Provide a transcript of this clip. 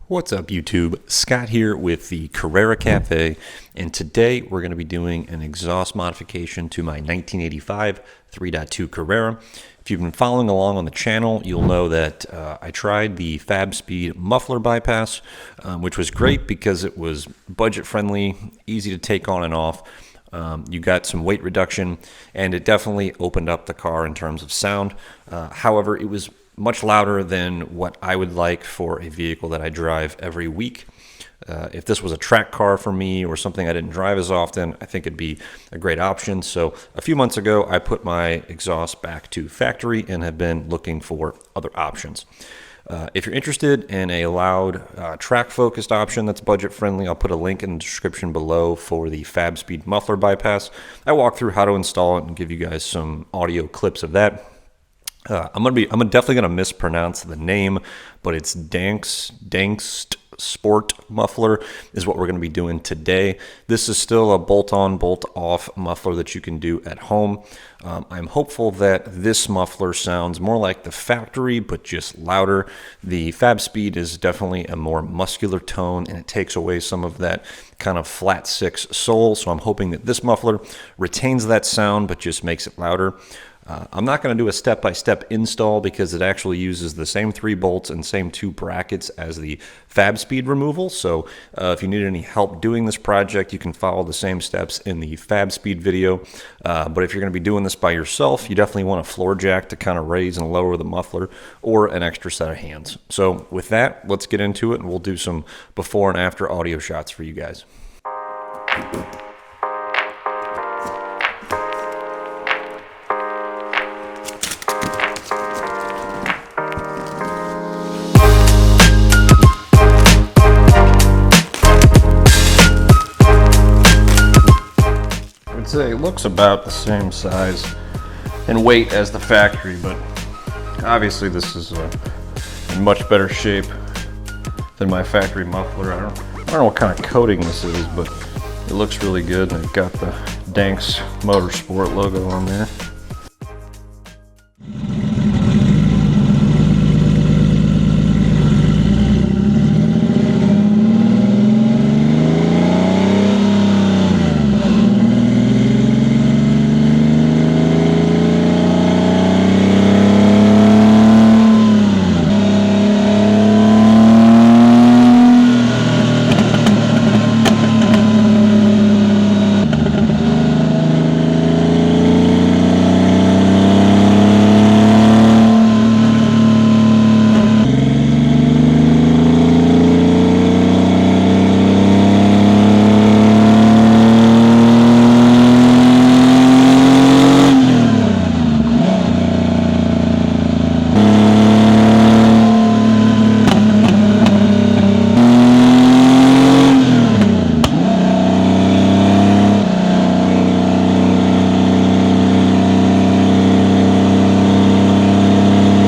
What's up YouTube? Scott here with the Carrera Cafe, and today we're going to be doing an exhaust modification to my 1985 3.2 Carrera. If you've been following along on the channel, you'll know that I tried the Fab Speed muffler bypass, which was great because it was budget friendly, easy to take on and off. You got some weight reduction, and it definitely opened up the car in terms of sound. However, it was much louder than what I would like for a vehicle that I drive every week. If this was a track car for me or something I didn't drive as often, I think it'd be a great option. So a few months ago, I put my exhaust back to factory and have been looking for other options. If you're interested in a loud track-focused option that's budget-friendly, I'll put a link in the description below for the Fab Speed muffler bypass. I walk through how to install it and give you guys some audio clips of that. I'm definitely gonna mispronounce the name, but it's Dansk Sport muffler is what we're going to be doing today. This is still a bolt-on, bolt-off muffler that you can do at home. I'm hopeful that this muffler sounds more like the factory, but just louder. The Fab Speed is definitely a more muscular tone, and it takes away some of that kind of flat six soul. So I'm hoping that this muffler retains that sound, but just makes it louder. I'm not going to do a step-by-step install because it actually uses the same 3 bolts and same 2 brackets as the Fab Speed removal. So if you need any help doing this project, you can follow the same steps in the Fab Speed video. But if you're going to be doing this by yourself, you definitely want a floor jack to kind of raise and lower the muffler, or an extra set of hands. So with that, let's get into it, and we'll do some before and after audio shots for you guys. It looks about the same size and weight as the factory, but obviously this is in much better shape than my factory muffler. I don't know what kind of coating this is, but it looks really good, and it's got the Dansk Motorsport logo on there.